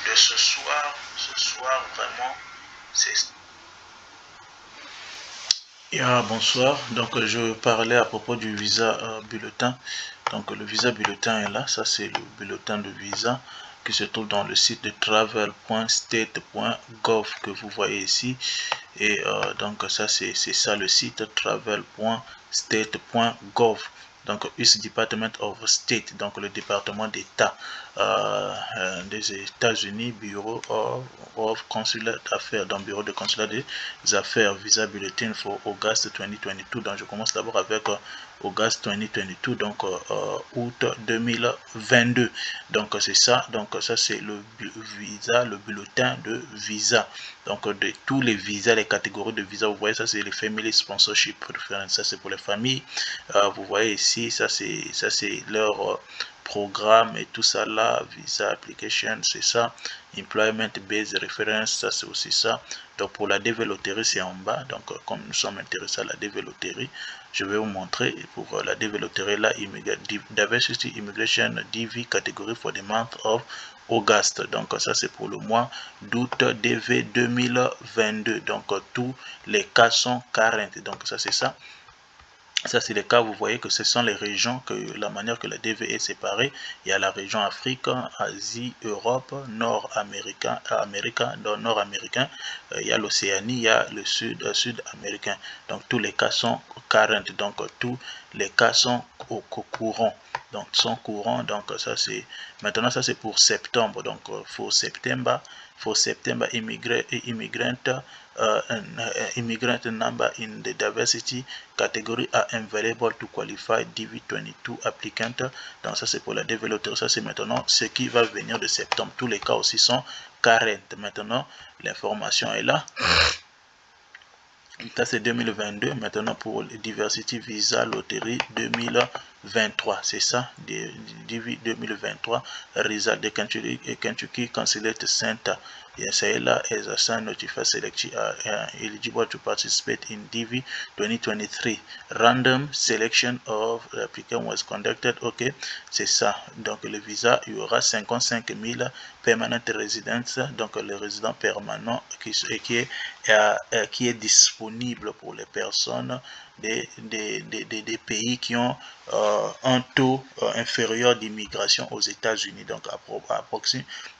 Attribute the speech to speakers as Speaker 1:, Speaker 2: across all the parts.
Speaker 1: de ce soir. Ce soir, vraiment, c'est... bonsoir. Donc, je parlais à propos du visa bulletin. Donc, le visa bulletin est là. Ça, c'est le bulletin de visa qui se trouve dans le site de travel.state.gov que vous voyez ici. Et donc, ça, c'est ça le site travel.state.gov. Donc, US Department of State, donc le département d'État des États-Unis, Bureau of Consular Affairs, donc Bureau de Consulat des Affaires, Visa Bulletin for August 2022. Donc, je commence d'abord avec August 2022, donc août 2022. Donc, c'est ça. Donc, ça, c'est le visa, le bulletin de visa. Donc, de tous les visas, les catégories de visas, vous voyez, ça, c'est les Family Sponsorship Preference. Ça, c'est pour les familles. Vous voyez ici, ça, c'est leur programme et tout ça là. Visa Application, c'est ça. Employment Based Reference, ça, c'est aussi ça. Donc, pour la DV Lottery, c'est en bas. Donc, comme nous sommes intéressés à la DV Lottery, je vais vous montrer. Pour la DV Lottery, là, Diversity Immigration DV Category for the month of August. Donc, ça, c'est pour le mois d'août DV 2022. Donc, tous les cas sont 40. Donc, ça, c'est ça. Ça, c'est les cas, vous voyez que ce sont les régions, que la manière que la DV est séparée. Il y a la région Afrique, Asie, Europe, Nord-Américain, Nord-Américain, il y a l'Océanie, il y a le Sud-Américain. Donc, tous les cas sont 40. Donc, tous les cas sont au courant. Donc, sont courants. Donc, ça, c'est... Maintenant, ça, c'est pour septembre. Donc, for September immigrant number in the diversity category are available to qualify DV22 applicant. Donc ça c'est pour la développer. Ça c'est maintenant ce qui va venir de septembre. Tous les cas aussi sont 40. Maintenant l'information est là. Ça c'est 2022. Maintenant pour Diversity Visa Lottery 2023. C'est ça, DV 2023. Result de Kentucky Consulate Center. Yes, as a sign notify select eligible to participate in DV 2023. Random selection of applicant was conducted. Ok, c'est ça. Donc le visa, il y aura 55 000 permanent residents. Donc le résident permanent qui est disponible pour les personnes des pays qui ont un taux inférieur d'immigration aux États-Unis. Donc,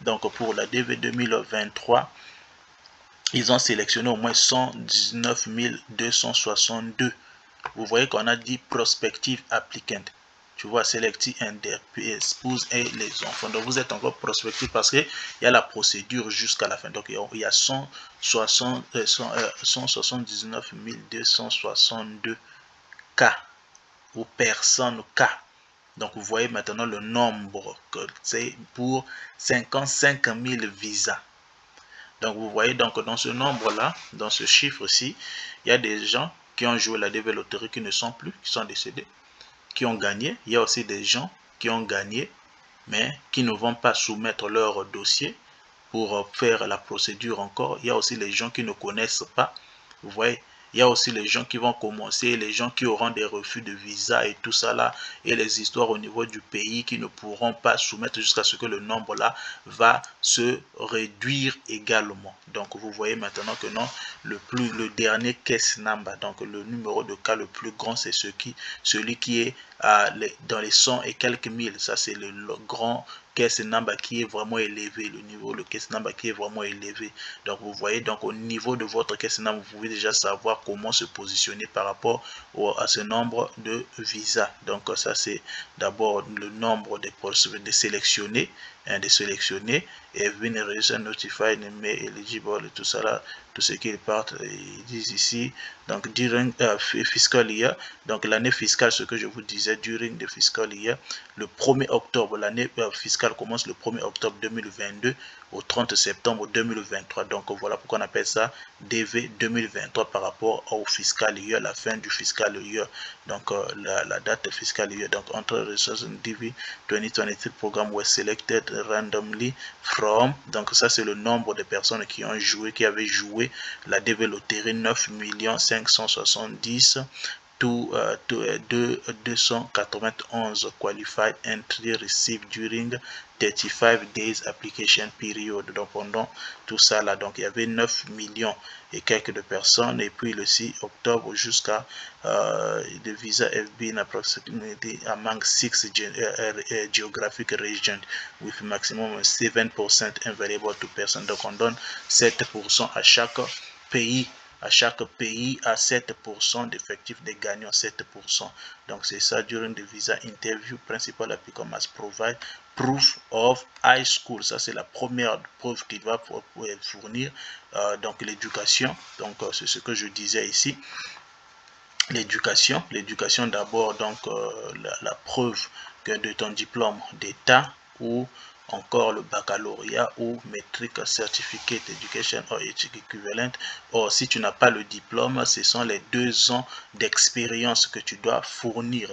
Speaker 1: donc, pour la DV 2023, ils ont sélectionné au moins 119 262. Vous voyez qu'on a dit prospective applicant. Tu vois, selecti and their spouse et les enfants. Donc, vous êtes encore prospectif parce qu'il y a la procédure jusqu'à la fin. Donc, il y a 179 262 cas ou personnes cas. Donc, vous voyez maintenant le nombre que c'est pour 55 000 visas. Donc, vous voyez, donc dans ce nombre-là, dans ce chiffre-ci, il y a des gens qui ont joué la DV Lottery qui ne sont plus, qui sont décédés, qui ont gagné. Il y a aussi des gens qui ont gagné, mais qui ne vont pas soumettre leur dossier pour faire la procédure encore. Il y a aussi les gens qui ne connaissent pas. Vous voyez, il y a aussi les gens qui vont commencer, les gens qui auront des refus de visa et tout ça là, et les histoires au niveau du pays qui ne pourront pas soumettre jusqu'à ce que le nombre là va se réduire également. Donc vous voyez maintenant que non, le dernier case number, donc le numéro de cas le plus grand, c'est celui qui est dans les 100 et quelques mille. Ça c'est le grand case number qui est vraiment élevé, le case number qui est vraiment élevé. Donc vous voyez, donc au niveau de votre case number, vous pouvez déjà savoir comment se positionner par rapport à ce nombre de visas. Donc ça c'est d'abord le nombre de sélectionnés, et Veneration Notified mais eligible et tout ça là, tout ce qu'ils partent, ils disent ici. Donc during fiscal year, donc l'année fiscale, ce que je vous disais, during the fiscal year, le 1er octobre, l'année fiscale commence le 1er octobre 2022 au 30 septembre 2023. Donc voilà pourquoi on appelle ça DV 2023 par rapport au fiscal year, la fin du fiscal year. Donc la date fiscal year. Donc entre resources DV 2023 programme was selected randomly from. Donc ça c'est le nombre de personnes qui ont joué, qui avaient joué la DV Lottery, 9 570 291 qualified entry received during 35 days application period. Donc pendant tout ça là, donc il y avait 9 millions et quelques de personnes, et puis le 6 octobre jusqu'à the visa have been approximately among 6 geographic regions with maximum 7% available to person. Donc on donne 7% à chaque pays. À chaque pays à 7% d'effectifs des gagnants, 7%. Donc c'est ça, during the visa interview, principal applicant must provide proof of high school. Ça c'est la première preuve qu'il va fournir. Donc l'éducation, donc c'est ce que je disais ici. L'éducation d'abord, donc la preuve que de ton diplôme d'état ou encore le baccalauréat ou metric certificate education or equivalent. Or si tu n'as pas le diplôme, ce sont les 2 ans d'expérience que tu dois fournir,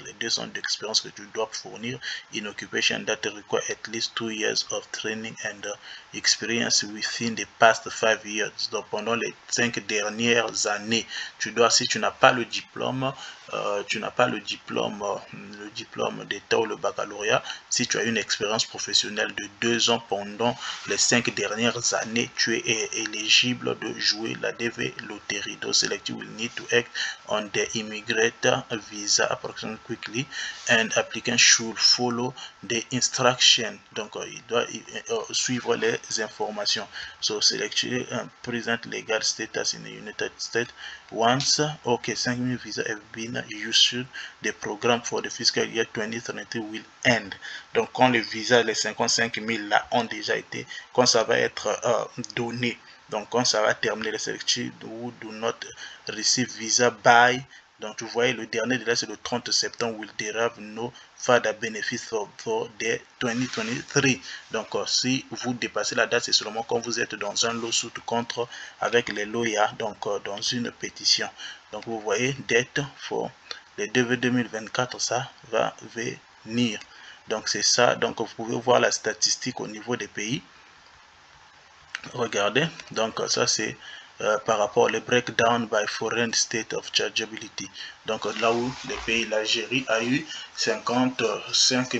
Speaker 1: in occupation that require at least 2 years of training and experience within the past 5 years. Donc pendant les 5 dernières années, tu dois, si tu n'as pas le diplôme, le diplôme d'état ou le baccalauréat, si tu as une expérience professionnelle de 2 ans pendant les 5 dernières années, tu es éligible de jouer la DV Lottery. Those selected will need to act on the immigrant visa application quickly and applicant should follow the instruction. Donc il doit suivre les informations. So selected present legal status in the United States. Once 5,000 visas have been issued, the program for the fiscal year 2023 will end. Donc quand les visas, les 55 000 là ont déjà été, quand ça va être donné, donc quand ça va terminer, les selected who do not receive visa by, donc vous voyez le dernier délai c'est le 30 septembre, will derive no further benefit for the 2023. Donc si vous dépassez la date, c'est seulement quand vous êtes dans un lawsuit contre avec les lawyers, donc dans une pétition. Donc vous voyez, date for les DV 2024, ça va venir. Donc c'est ça, donc vous pouvez voir la statistique au niveau des pays. Regardez, donc ça c'est par rapport au breakdown by foreign state of chargeability. Donc là où les pays, l'Algérie a eu 55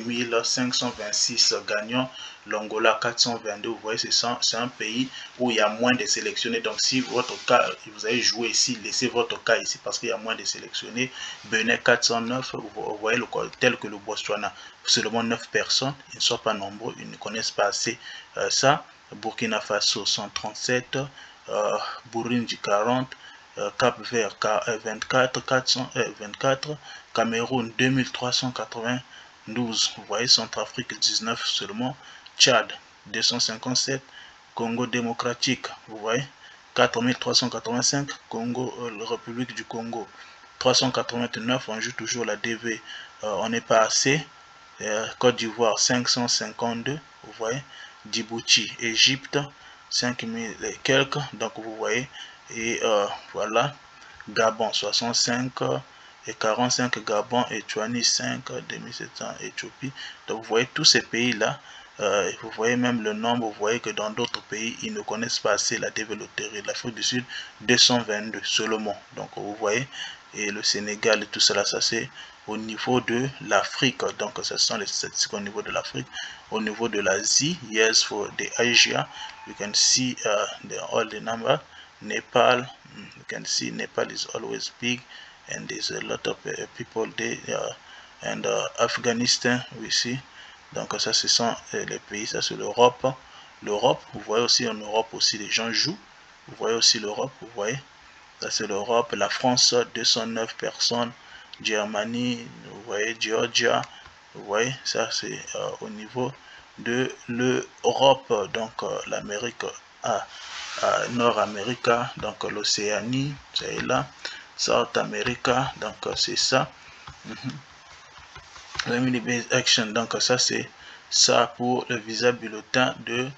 Speaker 1: 526 gagnants, l'Angola 422, vous voyez c'est un pays où il y a moins de sélectionnés. Donc si votre cas, vous avez joué ici, laissez votre cas ici parce qu'il y a moins de sélectionnés. Benin 409, vous voyez le cas tel que le Botswana, seulement 9 personnes, ils ne sont pas nombreux, ils ne connaissent pas assez ça. Burkina Faso 137, Burundi 40, Cap Vert 24, 424, Cameroun 2392, vous voyez, Centrafrique 19 seulement, Tchad 257, Congo démocratique, vous voyez, 4385, Congo, République du Congo 389, on joue toujours la DV, on n'est pas assez, Côte d'Ivoire 552, vous voyez, Djibouti, Égypte 5000 et quelques, donc vous voyez, et voilà, Gabon 65 et 45, Gabon, Éthiopie 5, 2700, Éthiopie. Donc vous voyez tous ces pays là, vous voyez même le nombre, vous voyez que dans d'autres pays ils ne connaissent pas assez la développerie. L'Afrique du Sud 222 seulement, donc vous voyez, et le Sénégal et tout cela, ça c'est au niveau de l'Afrique. Donc ce sont les statistiques au niveau de l'Afrique. Au niveau de l'Asie, yes, for the Asia you can see all the number. Nepal, you can see Nepal is always big and there's a lot of people there, and Afghanistan we see. Donc ça ce sont les pays, ça c'est l'Europe. L'Europe, vous voyez aussi en Europe aussi les gens jouent. Vous voyez aussi l'Europe, vous voyez, ça c'est l'Europe. La France 209 personnes, Germanie, vous voyez, Georgia, vous voyez, ça c'est au niveau de l'Europe. Donc l'Amérique Nord-Amérique, donc l'Océanie, c'est là, South America, donc c'est ça. Based action, donc ça c'est ça pour le visa bulletin de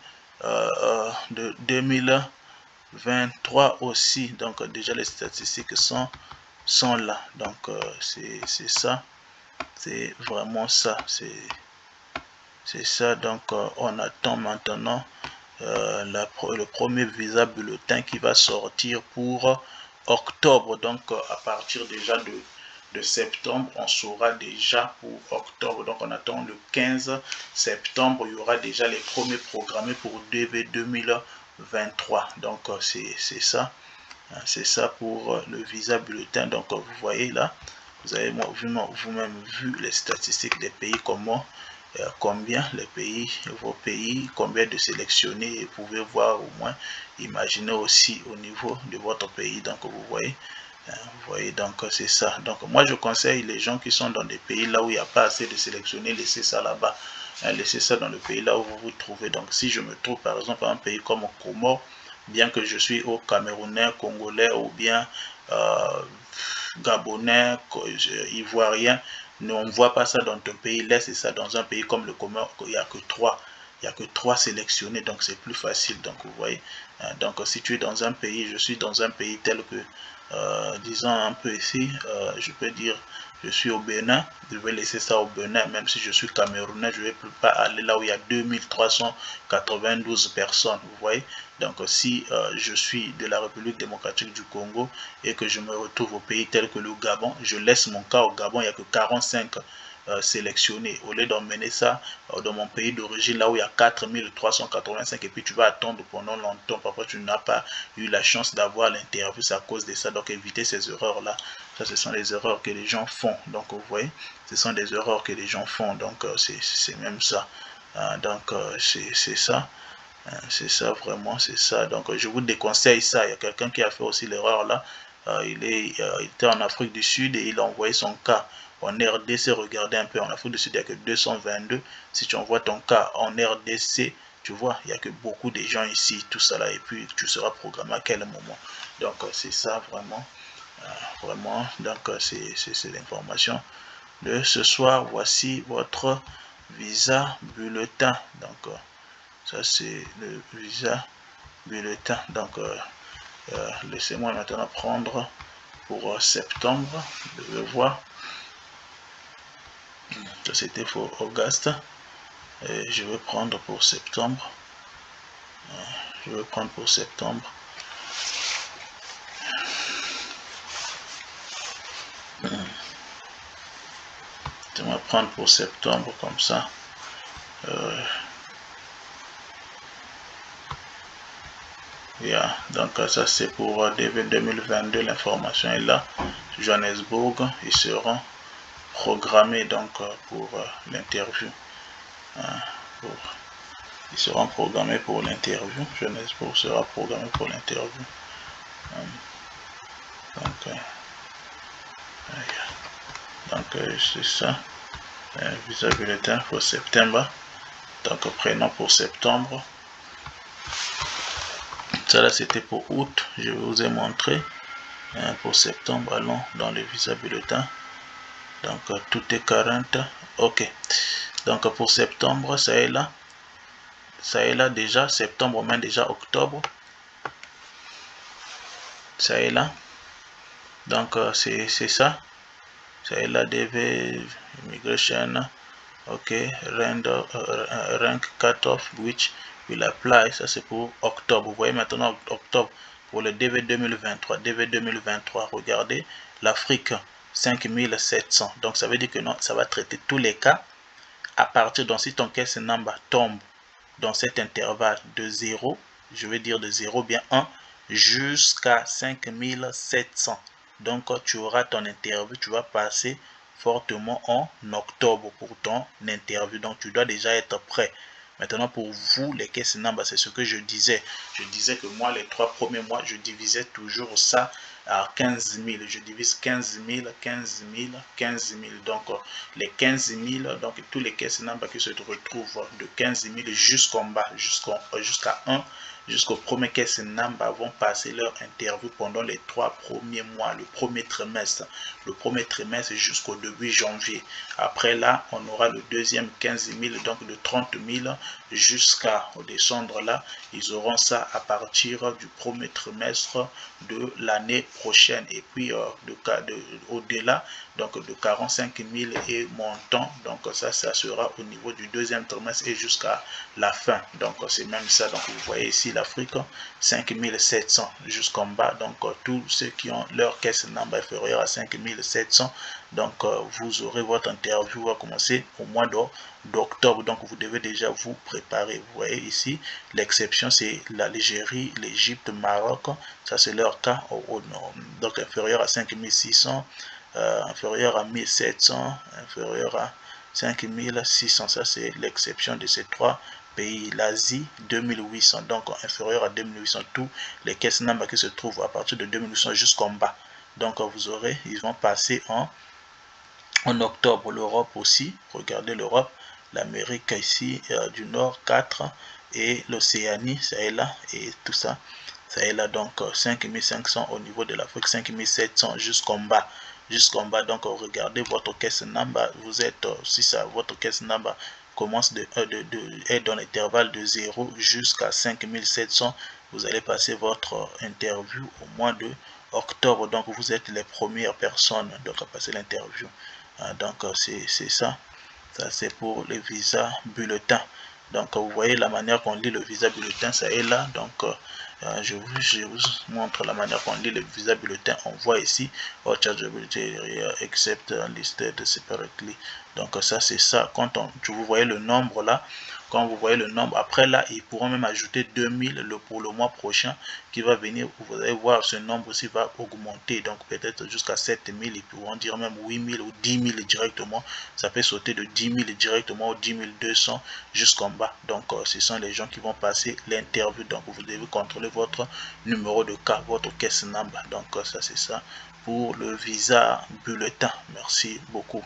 Speaker 1: 2023 aussi. Donc déjà les statistiques sont là, donc c'est ça, c'est vraiment ça, c'est ça. Donc on attend maintenant le premier visa bulletin qui va sortir pour octobre, donc à partir déjà de septembre, on saura déjà pour octobre. Donc on attend le 15 septembre, il y aura déjà les premiers programmés pour DV 2023. Donc c'est ça. C'est ça pour le visa bulletin. Donc vous voyez là, vous avez vous-même vu les statistiques des pays, comment, combien les pays, vos pays, combien de sélectionnés, et vous pouvez voir au moins, imaginer aussi au niveau de votre pays. Donc vous voyez, donc c'est ça. Donc moi je conseille les gens qui sont dans des pays là où il n'y a pas assez de sélectionnés, laissez ça là-bas. Laissez ça dans le pays là où vous vous trouvez. Donc si je me trouve par exemple dans un pays comme Comores, bien que je suis au Camerounais, Congolais ou bien Gabonais, Ivoirien, on ne voit pas ça dans ton pays, laisse ça dans un pays comme le Comores, il n'y a que 3. Il n'y a que 3 sélectionnés, donc c'est plus facile. Donc vous voyez, donc si tu es dans un pays, je suis dans un pays tel que, disons un peu ici, je peux dire, je suis au Bénin, je vais laisser ça au Bénin, même si je suis camerounais, je ne vais pas aller là où il y a 2392 personnes, vous voyez. Donc si je suis de la République démocratique du Congo et que je me retrouve au pays tel que le Gabon, je laisse mon cas au Gabon, il n'y a que 45 sélectionnés. Au lieu d'emmener ça dans mon pays d'origine, là où il y a 4385, et puis tu vas attendre pendant longtemps, parfois tu n'as pas eu la chance d'avoir l'interview, c'est à cause de ça. Donc évitez ces erreurs-là. Ça, ce sont les erreurs que les gens font. Donc vous voyez, ce sont des erreurs que les gens font. Donc c'est même ça. Donc c'est ça. C'est ça, vraiment, c'est ça. Donc je vous déconseille ça. Il y a quelqu'un qui a fait aussi l'erreur là. Il était en Afrique du Sud et il a envoyé son cas en RDC. Regardez un peu, en Afrique du Sud, il n'y a que 222. Si tu envoies ton cas en RDC, tu vois, il n'y a que beaucoup de gens ici, tout ça là, et puis tu seras programmé à quel moment. Donc c'est ça, vraiment. Vraiment, donc c'est l'information de ce soir. Voici votre visa bulletin. Donc ça c'est le visa bulletin. Donc laissez-moi maintenant prendre pour septembre. Vous devez voir, ça c'était pour Auguste, et je vais prendre pour septembre. Je vais prendre pour septembre. Je vais prendre pour septembre comme ça. Yeah. Donc ça c'est pour DV 2022, l'information est là. Johannesburg, ils seront programmés donc pour l'interview. Ils seront programmés pour l'interview. Johannesburg sera programmé pour l'interview. Donc c'est ça. Visa bulletin pour septembre. Donc prénom pour septembre. Ça là c'était pour août. Je vous ai montré. Pour septembre, allons dans le visa bulletin. Donc tout est 40. Ok. Donc pour septembre, ça est là. Ça est là déjà. Septembre, même déjà octobre. Ça est là. Donc c'est ça. Ça est là, DV, Immigration. Ok. Rank cut-off, which will apply. Ça c'est pour octobre. Vous voyez maintenant octobre. Pour le DV 2023. DV 2023, regardez. L'Afrique, 5700. Donc ça veut dire que non, ça va traiter tous les cas à partir, donc si ton case number tombe dans cet intervalle de 0, je vais dire de 0 bien 1 jusqu'à 5700. Donc tu auras ton interview, tu vas passer fortement en octobre pour ton interview. Donc tu dois déjà être prêt. Maintenant pour vous, les caisses number, c'est ce que je disais. Je disais que moi, les 3 premiers mois, je divisais toujours ça à 15 000. Je divise 15 000, 15 000, 15 000. Donc les 15 000, donc tous les caisses number qui se retrouvent de 15 000 jusqu'en bas, jusqu'à 1, jusqu'au premier caisse number vont passer leur interview pendant les 3 premiers mois, le premier trimestre. Le premier trimestre jusqu'au début janvier. Après là, on aura le deuxième 15 000, donc de 30 000 jusqu'à descendre là. Ils auront ça à partir du premier trimestre de l'année prochaine. Et puis au-delà, donc de 45 000 et montant. Donc ça sera au niveau du deuxième trimestre et jusqu'à la fin. Donc c'est même ça. Donc vous voyez ici l'Afrique, 5700 jusqu'en bas. Donc tous ceux qui ont leur caisse number inférieure à 5700, Donc vous aurez votre interview va commencer au mois d'octobre. Donc vous devez déjà vous préparer. Vous voyez ici, l'exception c'est l'Algérie, l'Égypte, Maroc. Ça c'est leur cas donc inférieur à 5600, inférieur à 1700, inférieur à 5600. Ça c'est l'exception de ces trois pays. L'Asie 2800, donc inférieur à 2800. Tous les caisses numbers qui se trouvent à partir de 2800 jusqu'en bas. Donc vous aurez, ils vont passer en octobre. L'Europe aussi, regardez l'Europe, l'Amérique ici du Nord 4 et l'Océanie, ça est là, et tout ça, ça est là. Donc 5500 au niveau de l'Afrique, 5700 jusqu'en bas. Donc regardez votre caisse number, vous êtes, si ça, votre caisse number commence est dans l'intervalle de 0 jusqu'à 5700, vous allez passer votre interview au mois de octobre. Donc vous êtes les premières personnes donc à passer l'interview. Donc c'est ça. Ça c'est pour le visa bulletin. Donc vous voyez la manière qu'on lit le visa bulletin, ça est là. Donc je vous montre la manière qu'on lit le visa bulletin. On voit ici all chargeability except listed separately. Donc ça c'est ça. Quand vous voyez le nombre là, quand vous voyez le nombre, après là ils pourront même ajouter 2000 pour le mois prochain qui va venir. Vous allez voir ce nombre aussi va augmenter, donc peut-être jusqu'à 7000. Ils pourront dire même 8000 ou 10 000 directement. Ça peut sauter de 10 000 directement ou 10 200 jusqu'en bas. Donc ce sont les gens qui vont passer l'interview. Donc vous devez contrôler votre numéro de cas, votre caisse number. Donc ça c'est ça pour le visa bulletin. Merci beaucoup.